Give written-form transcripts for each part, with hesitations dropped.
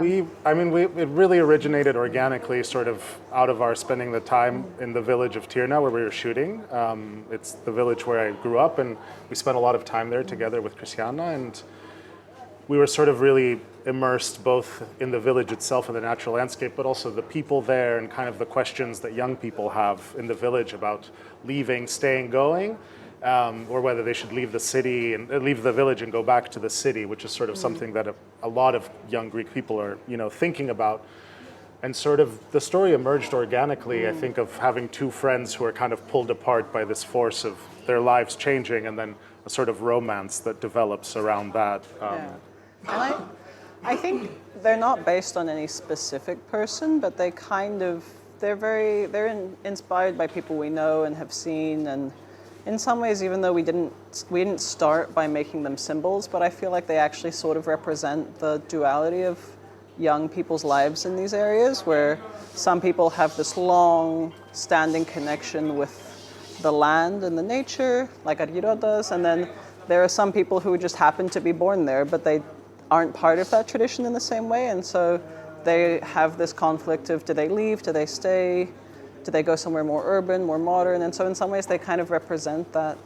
It really originated organically, sort of out of our spending the time in the village of Tirna where we were shooting. It's the village where I grew up, and we spent a lot of time there together with Krysianna, and we were sort of really immersed both in the village itself and the natural landscape, but also the people there and kind of the questions that young people have in the village about leaving, staying, going, or whether they should leave the city and leave the village and go back to the city, which is sort of something that a lot of young Greek people are, thinking about. And sort of the story emerged organically, I think, of having two friends who are kind of pulled apart by this force of their lives changing, and then a sort of romance that develops around that. And I think they're not based on any specific person, but they're inspired by people we know and have seen, and in some ways, even though we didn't start by making them symbols, but I feel like they actually sort of represent the duality of young people's lives in these areas, where some people have this long standing connection with the land and the nature, like Arkoudotrypa does, and then there are some people who just happen to be born there, but they aren't part of that tradition in the same way, and so they have this conflict of, do they leave, do they stay, do they go somewhere more urban, more modern? And so in some ways they kind of represent that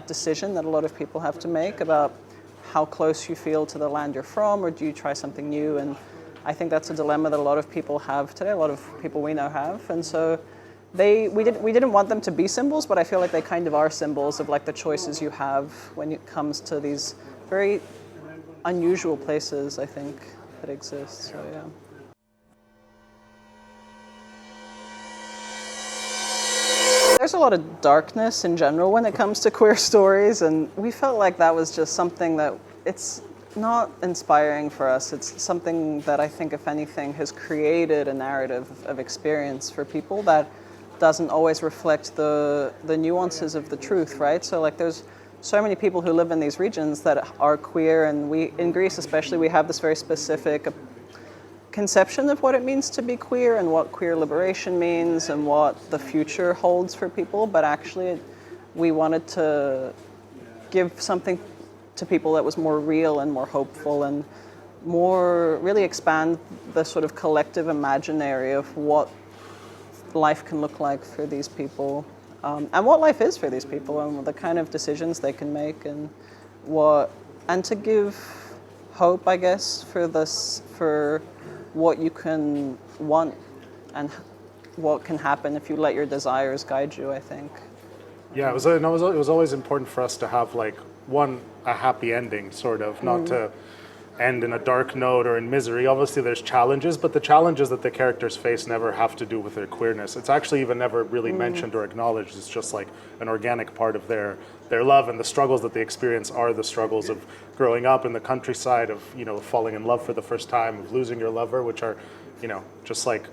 decision that a lot of people have to make about how close you feel to the land you're from, or do you try something new? And I think that's a dilemma that a lot of people have today, a lot of people we know have, and so we didn't want them to be symbols, but I feel like they kind of are symbols of like the choices you have when it comes to these very unusual places, I think, that exist. So yeah. There's a lot of darkness in general when it comes to queer stories, and we felt like that was just something that it's not inspiring for us. It's something that I think, if anything, has created a narrative of experience for people that doesn't always reflect the nuances of the truth, right? So like there's so many people who live in these regions that are queer, and we, in Greece especially, we have this very specific conception of what it means to be queer and what queer liberation means and what the future holds for people, but actually we wanted to give something to people that was more real and more hopeful and more really expand the sort of collective imaginary of what life can look like for these people. And what life is for these people, and the kind of decisions they can make, and to give hope, I guess, for what you can want and what can happen if you let your desires guide you, I think. Yeah, it was always important for us to have a happy ending, sort of, not to end in a dark note or in misery. Obviously there's challenges, but the challenges that the characters face never have to do with their queerness. It's actually even never really mentioned or acknowledged. It's just like an organic part of their love, and the struggles that they experience are the struggles of growing up in the countryside, of falling in love for the first time, of losing your lover, which are just like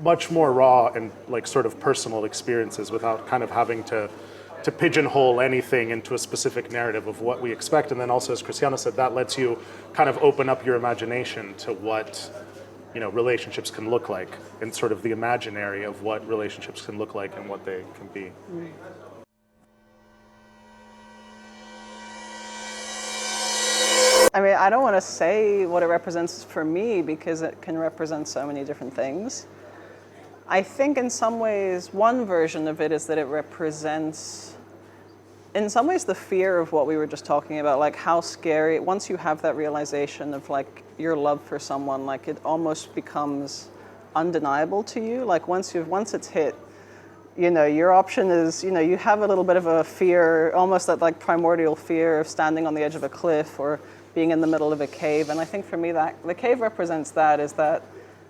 much more raw and like sort of personal experiences, without kind of having to pigeonhole anything into a specific narrative of what we expect. And then also, as Krysianna said, that lets you kind of open up your imagination to what relationships can look like, and sort of the imaginary of what relationships can look like and what they can be. I mean, I don't want to say what it represents for me, because it can represent so many different things. I think in some ways, one version of it is that it represents, in some ways, the fear of what we were just talking about, like how scary, once you have that realization of like your love for someone, like it almost becomes undeniable to you. Like once it's hit, your option is, you have a little bit of a fear, almost that like primordial fear of standing on the edge of a cliff or being in the middle of a cave. And I think for me, that the cave represents that, is that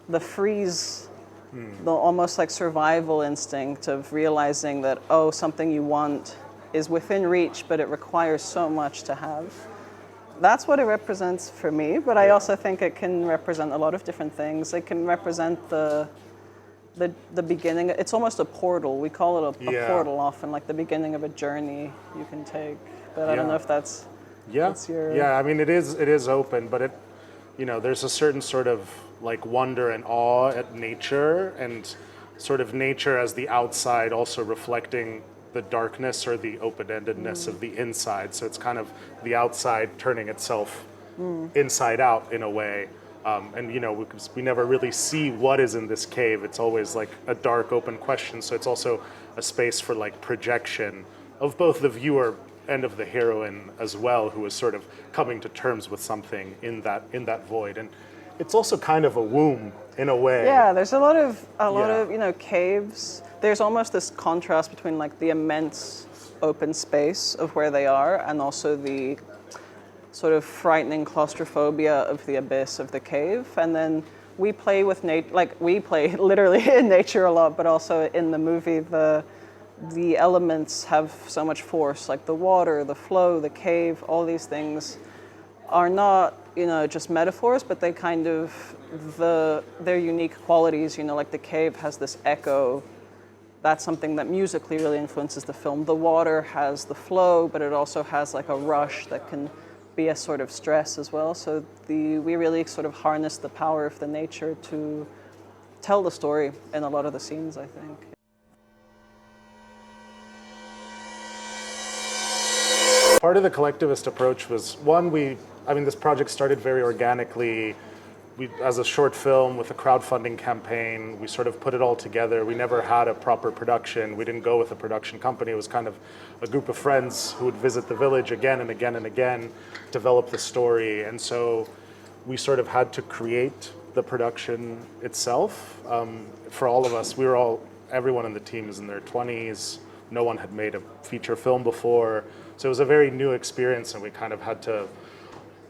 the freeze, the almost like survival instinct of realizing that, something you want is within reach, but it requires so much to have. That's what it represents for me, but I also think it can represent a lot of different things. It can represent the beginning. It's almost a portal. We call it a portal often, like the beginning of a journey you can take. But I don't know if that's your... Yeah, I mean, it is open, but there's a certain sort of like wonder and awe at nature, and sort of nature as the outside also reflecting the darkness or the open-endedness of the inside. So it's kind of the outside turning itself inside out in a way. And we never really see what is in this cave. It's always like a dark, open question. So it's also a space for like projection of both the viewer and of the heroine as well, who is sort of coming to terms with something in that void. And it's also kind of a womb in a way. Yeah, there's a lot of caves. There's almost this contrast between like the immense open space of where they are and also the sort of frightening claustrophobia of the abyss of the cave. And then we play with we play literally in nature a lot, but also in the movie the elements have so much force, like the water, the flow, the cave, all these things are not, just metaphors, but they kind of, their unique qualities, like the cave has this echo. That's something that musically really influences the film. The water has the flow, but it also has like a rush that can be a sort of stress as well. So we really sort of harness the power of the nature to tell the story in a lot of the scenes, I think. Part of the collectivist approach was, this project started very organically. As a short film with a crowdfunding campaign, we sort of put it all together. We never had a proper production. We didn't go with a production company. It was kind of a group of friends who would visit the village again and again and again, develop the story. And so we sort of had to create the production itself. For all of us, everyone in the team is in their 20s. No one had made a feature film before. So it was a very new experience, and we kind of had to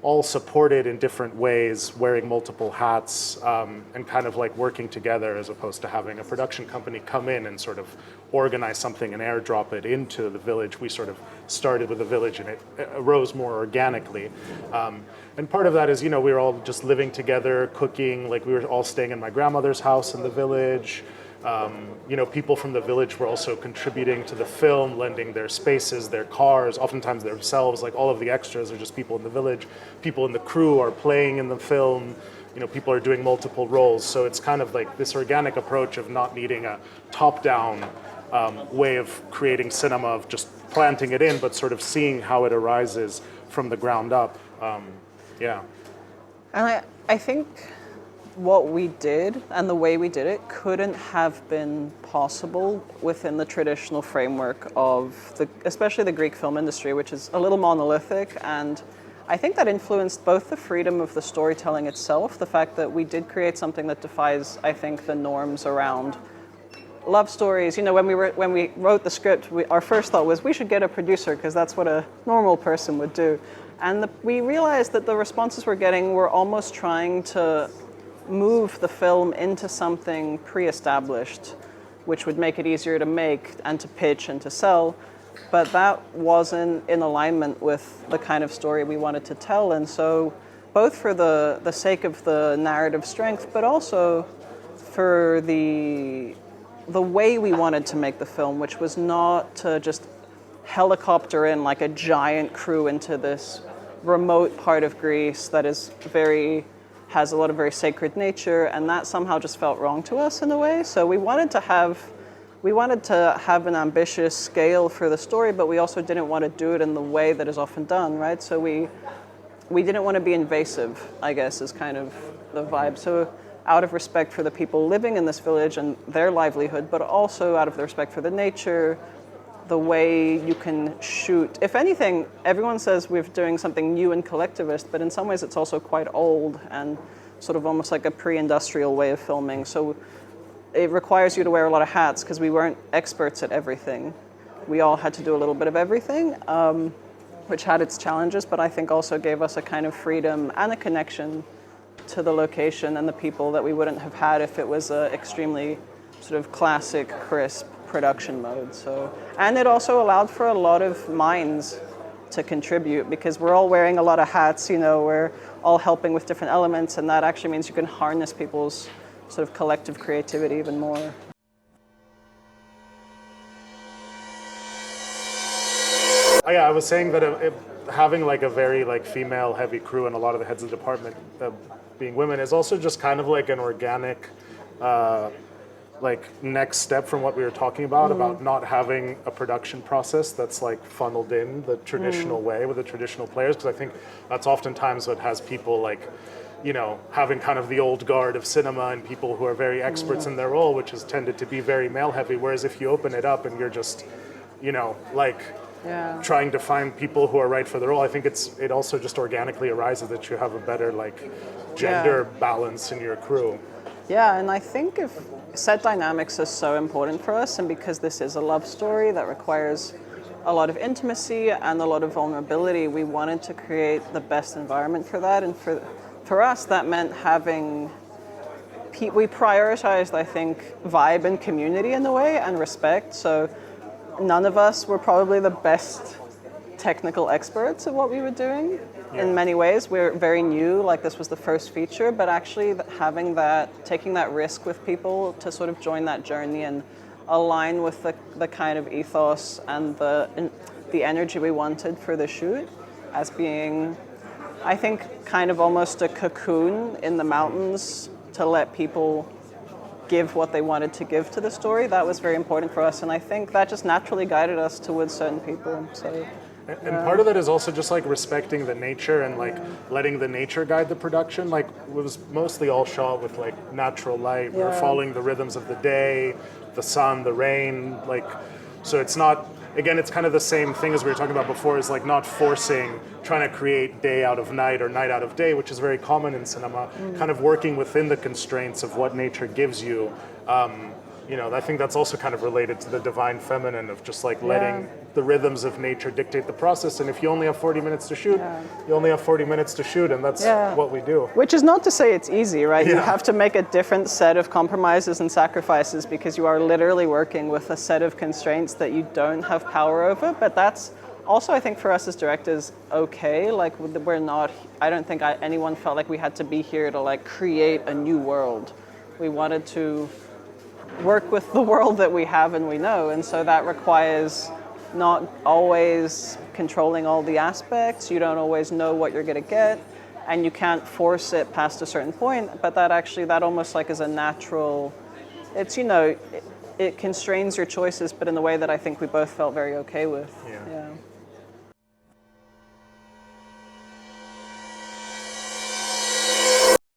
all support it in different ways, wearing multiple hats, and kind of like working together as opposed to having a production company come in and sort of organize something and airdrop it into the village. We sort of started with the village and it arose more organically. And part of that is, we were all just living together, cooking, like we were all staying in my grandmother's house in the village. People from the village were also contributing to the film, lending their spaces, their cars, oftentimes themselves. Like all of the extras are just people in the village. People in the crew are playing in the film. People are doing multiple roles. So it's kind of like this organic approach of not needing a top-down way of creating cinema, of just planting it in, but sort of seeing how it arises from the ground up. And I think what we did and the way we did it couldn't have been possible within the traditional framework of especially the Greek film industry, which is a little monolithic. And I think that influenced both the freedom of the storytelling itself, the fact that we did create something that defies, I think, the norms around love stories. When we wrote the script, our first thought was we should get a producer because that's what a normal person would do. And we realized that the responses we're getting were almost trying to move the film into something pre-established, which would make it easier to make and to pitch and to sell. But that wasn't in alignment with the kind of story we wanted to tell. And so both for the sake of the narrative strength, but also for the way we wanted to make the film, which was not to just helicopter in like a giant crew into this remote part of Greece that has a lot of very sacred nature, and that somehow just felt wrong to us in a way. So we wanted to have an ambitious scale for the story, but we also didn't want to do it in the way that is often done, right? So we didn't want to be invasive, I guess, is kind of the vibe. So out of respect for the people living in this village and their livelihood, but also out of the respect for the nature, the way you can shoot. If anything, everyone says we're doing something new and collectivist, but in some ways it's also quite old and sort of almost like a pre-industrial way of filming. So it requires you to wear a lot of hats because we weren't experts at everything. We all had to do a little bit of everything, which had its challenges, but I think also gave us a kind of freedom and a connection to the location and the people that we wouldn't have had if it was an extremely sort of classic, crisp production mode. So, and it also allowed for a lot of minds to contribute because we're all wearing a lot of hats, we're all helping with different elements, and that actually means you can harness people's sort of collective creativity even more. I was saying that having like a very like female heavy crew and a lot of the heads of the department being women is also just kind of like an organic like next step from what we were talking about not having a production process that's like funneled in the traditional way with the traditional players, because I think that's oftentimes what has people like you know, having kind of the old guard of cinema and people who are very experts in their role, which has tended to be very male heavy. Whereas if you open it up and you're just, you know, like trying to find people who are right for the role, I think it also just organically arises that you have a better like gender balance in your crew. Yeah, and I think if set dynamics are so important for us, and because this is a love story that requires a lot of intimacy and a lot of vulnerability, we wanted to create the best environment for that. And for us, that meant having, we prioritized, I think, vibe and community in a way, and respect. So none of us were probably the best technical experts at what we were doing. In many ways, we're very new, like this was the first feature, but actually having that, taking that risk with people to sort of join that journey and align with the kind of ethos and the energy we wanted for the shoot as being, I think, kind of almost a cocoon in the mountains to let people give what they wanted to give to the story. That was very important for us, and I think that just naturally guided us towards certain people. So. And part of that is also just like respecting the nature and like letting the nature guide the production. Like it was mostly all shot with like natural light. We were following the rhythms of the day, the sun, the rain. Like, so it's not, again, it's kind of the same thing as we were talking about before, is like not forcing, trying to create day out of night or night out of day, which is very common in cinema, kind of working within the constraints of what nature gives you. You know, I think that's also kind of related to the divine feminine of just like letting the rhythms of nature dictate the process. And if you only have 40 minutes to shoot, you only have 40 minutes to shoot, and that's what we do. Which is not to say it's easy, right? You have to make a different set of compromises and sacrifices because you are literally working with a set of constraints that you don't have power over. But that's also, I think, for us as directors, okay. Like, we're not, I don't think anyone felt like we had to be here to like create a new world. We wanted to work with the world that we have and we know, and so that requires not always controlling all the aspects. You don't always know what you're going to get, and you can't force it past a certain point, but that almost like is a natural, it's, you know, it constrains your choices, but in a way that I think we both felt very okay with.